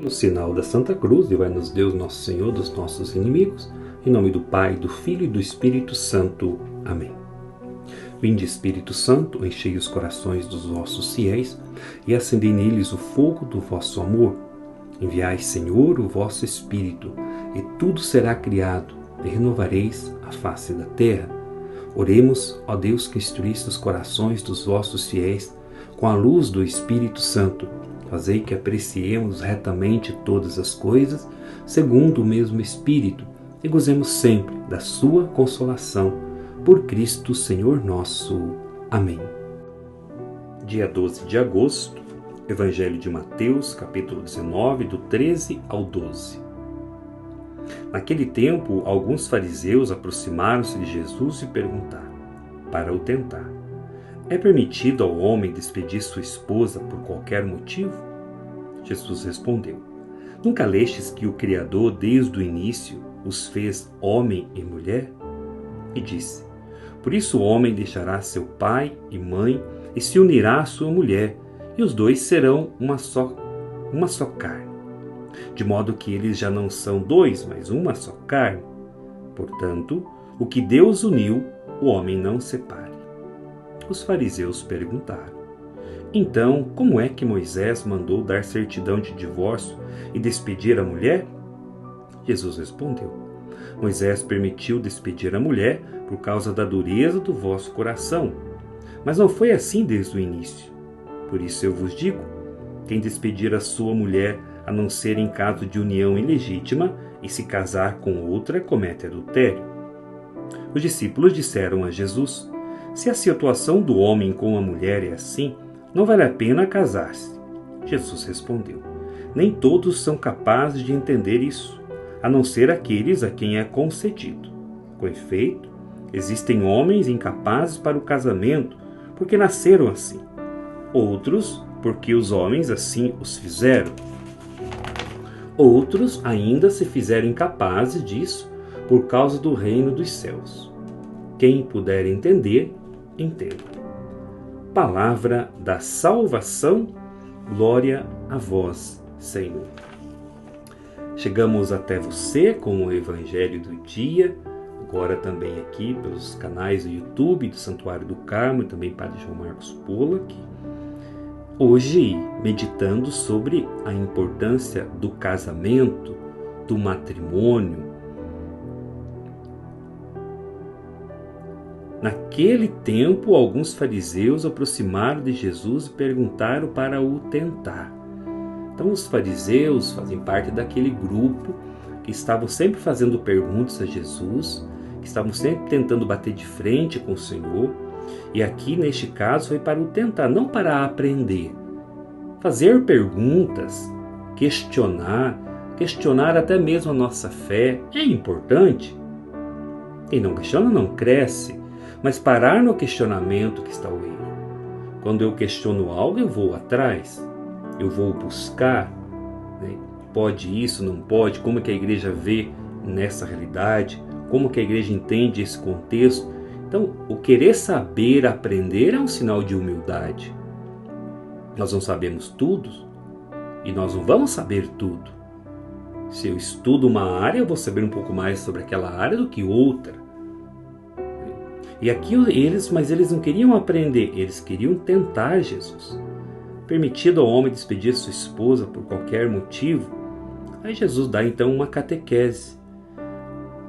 No sinal da Santa Cruz, livrai-nos Deus nosso Senhor dos nossos inimigos, em nome do Pai, do Filho e do Espírito Santo. Amém. Vinde, Espírito Santo, enchei os corações dos vossos fiéis e acendei neles o fogo do vosso amor. Enviai, Senhor, o vosso Espírito, e tudo será criado, e renovareis a face da terra. Oremos, ó Deus, que instruísse os corações dos vossos fiéis com a luz do Espírito Santo. Fazei que apreciemos retamente todas as coisas, segundo o mesmo Espírito, e gozemos sempre da sua consolação. Por Cristo, Senhor nosso. Amém. Dia 12 de agosto, Evangelho de Mateus, capítulo 19, do 13 ao 12. Naquele tempo, alguns fariseus aproximaram-se de Jesus e perguntaram, para o tentar: é permitido ao homem despedir sua esposa por qualquer motivo? Jesus respondeu: nunca lestes que o Criador, desde o início, os fez homem e mulher? E disse: por isso o homem deixará seu pai e mãe e se unirá à sua mulher, e os dois serão uma só carne. De modo que eles já não são dois, mas uma só carne. Portanto, o que Deus uniu, o homem não separe. Os fariseus perguntaram: então, como é que Moisés mandou dar certidão de divórcio e despedir a mulher? Jesus respondeu: Moisés permitiu despedir a mulher por causa da dureza do vosso coração. Mas não foi assim desde o início. Por isso eu vos digo: quem despedir a sua mulher, a não ser em caso de união ilegítima, e se casar com outra, comete adultério. Os discípulos disseram a Jesus: se a situação do homem com a mulher é assim, não vale a pena casar-se. Jesus respondeu: nem todos são capazes de entender isso, a não ser aqueles a quem é concedido. Com efeito, existem homens incapazes para o casamento, porque nasceram assim. Outros, porque os homens assim os fizeram. Outros ainda se fizeram incapazes disso por causa do reino dos céus. Quem puder entender, entenda. Palavra da salvação, glória a vós, Senhor. Chegamos até você com o Evangelho do dia, agora também aqui pelos canais do YouTube do Santuário do Carmo e também Padre João Marcos Pollack. Hoje, meditando sobre a importância do casamento, do matrimônio. Naquele tempo, alguns fariseus aproximaram de Jesus e perguntaram para o tentar. Então, os fariseus fazem parte daquele grupo que estavam sempre fazendo perguntas a Jesus, que estavam sempre tentando bater de frente com o Senhor. E aqui, neste caso, foi para o tentar, não para aprender. Fazer perguntas, questionar até mesmo a nossa fé é importante. Quem não questiona não cresce, mas parar no questionamento que está o erro. Quando eu questiono algo, eu vou atrás, eu vou buscar, né? Pode isso, não pode, como que a igreja vê nessa realidade, como que a igreja entende esse contexto. Então, o querer saber, aprender é um sinal de humildade. Nós não sabemos tudo e nós não vamos saber tudo. Se eu estudo uma área, eu vou saber um pouco mais sobre aquela área do que outra. E aqui eles não queriam aprender, eles queriam tentar Jesus. Permitido ao homem despedir sua esposa por qualquer motivo, aí Jesus dá então uma catequese.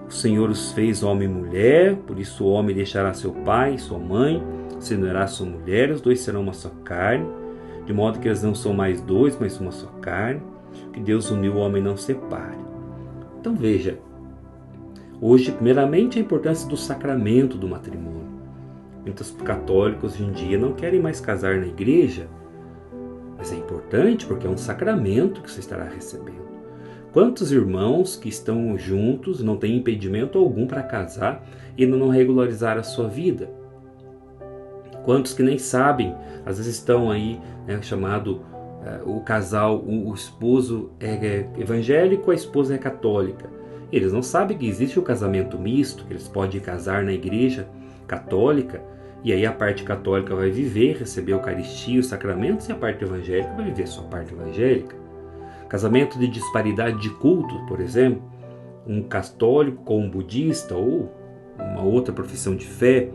O Senhor os fez homem e mulher, por isso o homem deixará seu pai e sua mãe, se unirá a sua mulher, os dois serão uma só carne, de modo que eles não são mais dois, mas uma só carne, que Deus uniu o homem não separe. Então veja, hoje primeiramente a importância do sacramento do matrimônio. Muitos católicos hoje em dia não querem mais casar na igreja, mas é importante porque é um sacramento que você estará recebendo. Quantos irmãos que estão juntos não têm impedimento algum para casar e ainda não regularizar a sua vida? Quantos que nem sabem, às vezes estão aí, chamado o casal, o esposo é evangélico, a esposa é católica. Eles não sabem que existe o casamento misto, que eles podem casar na igreja católica, e aí a parte católica vai viver, receber a Eucaristia, os sacramentos, e a parte evangélica vai viver sua parte evangélica. Casamento de disparidade de culto, por exemplo, um católico com um budista ou uma outra profissão de fé.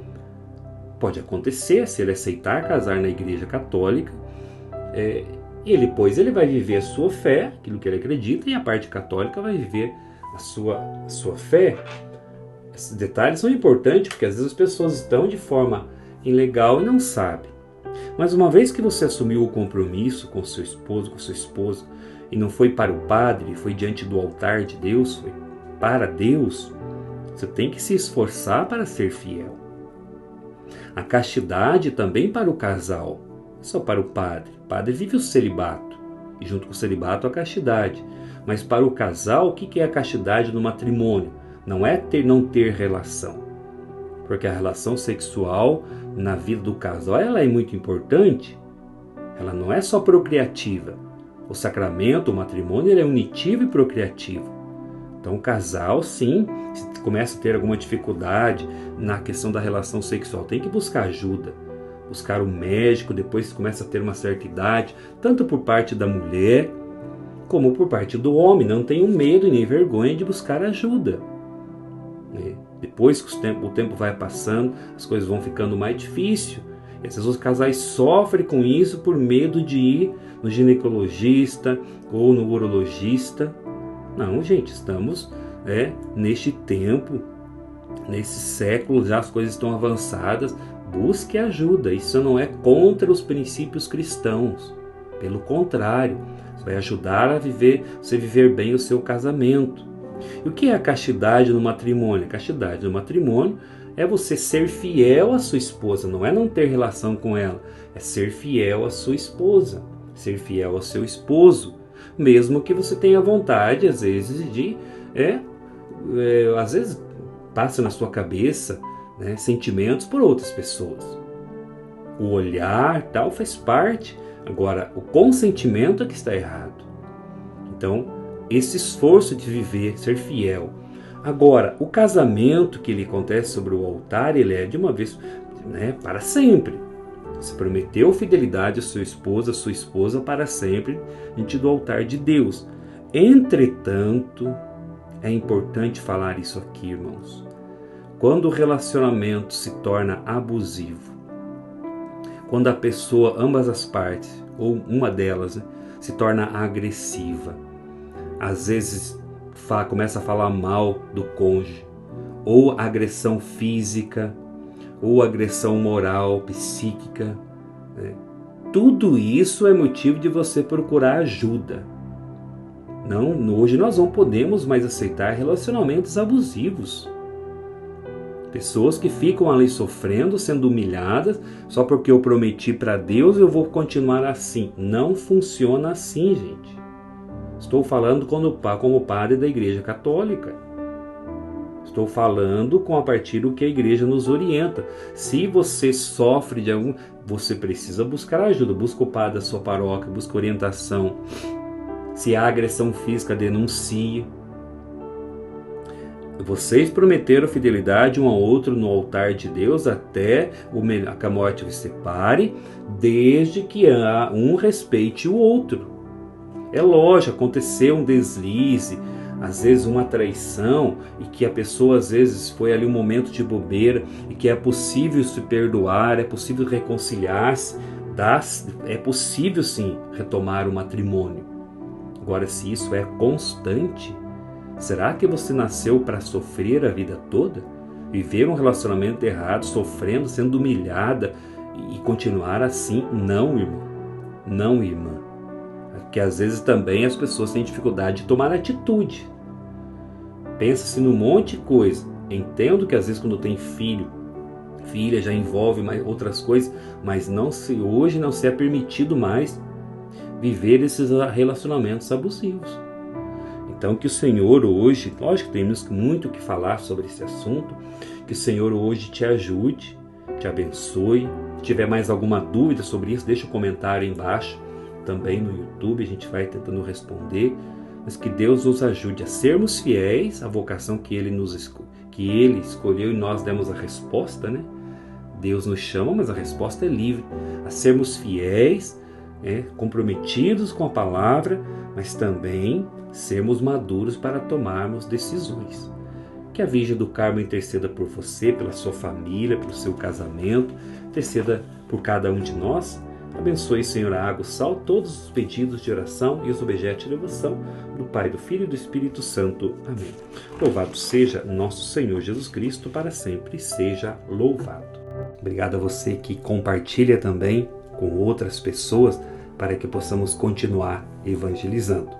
Pode acontecer, se ele aceitar casar na igreja católica, e depois ele vai viver a sua fé, aquilo que ele acredita, e a parte católica vai viver a sua fé. Esses detalhes são importantes porque às vezes as pessoas estão de forma ilegal e não sabem. Mas uma vez que você assumiu o compromisso com seu esposo, com sua esposa, e não foi para o padre, foi diante do altar de Deus, foi para Deus, você tem que se esforçar para ser fiel. A castidade também para o casal, não só para o padre. O padre vive o celibato, e junto com o celibato a castidade. Mas para o casal, o que é a castidade no matrimônio? Não é não ter relação. Porque a relação sexual na vida do casal ela é muito importante. Ela não é só procriativa. O sacramento, o matrimônio, ele é unitivo e procriativo. Então o casal, sim, se começa a ter alguma dificuldade na questão da relação sexual, tem que buscar ajuda. Buscar um médico, depois começa a ter uma certa idade, tanto por parte da mulher, como por parte do homem. Não tenham medo e nem vergonha de buscar ajuda. Depois que o tempo vai passando, as coisas vão ficando mais difíceis. E às vezes os casais sofrem com isso por medo de ir no ginecologista ou no urologista. Não, gente, estamos neste tempo, nesse século, já as coisas estão avançadas. Busque ajuda. Isso não é contra os princípios cristãos. Pelo contrário, isso vai ajudar a você viver bem o seu casamento. E o que é a castidade no matrimônio? A castidade no matrimônio é você ser fiel à sua esposa, não é não ter relação com ela, é ser fiel à sua esposa, ser fiel ao seu esposo, mesmo que você tenha vontade, às vezes, às vezes passa na sua cabeça sentimentos por outras pessoas. O olhar, tal, faz parte. Agora, o consentimento é que está errado. Então, esse esforço de viver, ser fiel. Agora, o casamento que ele acontece sobre o altar, ele é de uma vez, para sempre. Você prometeu fidelidade à sua esposa para sempre, diante do altar de Deus. Entretanto, é importante falar isso aqui, irmãos. Quando o relacionamento se torna abusivo, quando a pessoa, ambas as partes, ou uma delas, se torna agressiva, às vezes começa a falar mal do cônjuge, ou agressão física, ou agressão moral, psíquica, tudo isso é motivo de você procurar ajuda. Não, hoje nós não podemos mais aceitar relacionamentos abusivos. Pessoas que ficam ali sofrendo, sendo humilhadas, só porque eu prometi para Deus eu vou continuar assim. Não funciona assim, gente. Estou falando como padre da Igreja Católica. Estou falando a partir do que a Igreja nos orienta. Se você sofre de algum... Você precisa buscar ajuda. Busca o padre da sua paróquia, busca orientação. Se há agressão física, denuncie. Vocês prometeram fidelidade um ao outro no altar de Deus até que a morte os separe, desde que um respeite o outro. É lógico, aconteceu um deslize, às vezes uma traição, e que a pessoa às vezes foi ali um momento de bobeira, e que é possível se perdoar, é possível reconciliar-se, é possível sim retomar o matrimônio. Agora, se isso é constante, será que você nasceu para sofrer a vida toda? Viver um relacionamento errado, sofrendo, sendo humilhada e continuar assim? Não, irmão. Não, irmã. Porque às vezes também as pessoas têm dificuldade de tomar atitude. Pensa-se num monte de coisa. Entendo que às vezes quando tem filha já envolve mais outras coisas, mas hoje não se é permitido mais viver esses relacionamentos abusivos. Então que o Senhor hoje, lógico que temos muito o que falar sobre esse assunto, que o Senhor hoje te ajude, te abençoe. Se tiver mais alguma dúvida sobre isso, deixa um comentário aí embaixo, também no YouTube, a gente vai tentando responder, mas que Deus nos ajude a sermos fiéis à vocação que Ele escolheu e nós demos a resposta, Deus nos chama, mas a resposta é livre, a sermos fiéis comprometidos com a palavra, mas também sermos maduros para tomarmos decisões. Que a Virgem do Carmo interceda por você, pela sua família, pelo seu casamento, interceda por cada um de nós. Abençoe, Senhor, a água, o sal, todos os pedidos de oração e os objetos de devoção do Pai, do Filho e do Espírito Santo. Amém. Louvado seja nosso Senhor Jesus Cristo, para sempre seja louvado. Obrigado a você que compartilha também com outras pessoas para que possamos continuar evangelizando.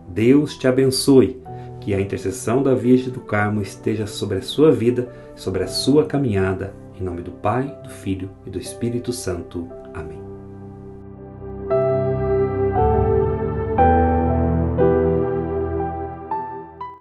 Deus te abençoe. Que a intercessão da Virgem do Carmo esteja sobre a sua vida, sobre a sua caminhada. Em nome do Pai, do Filho e do Espírito Santo. Amém.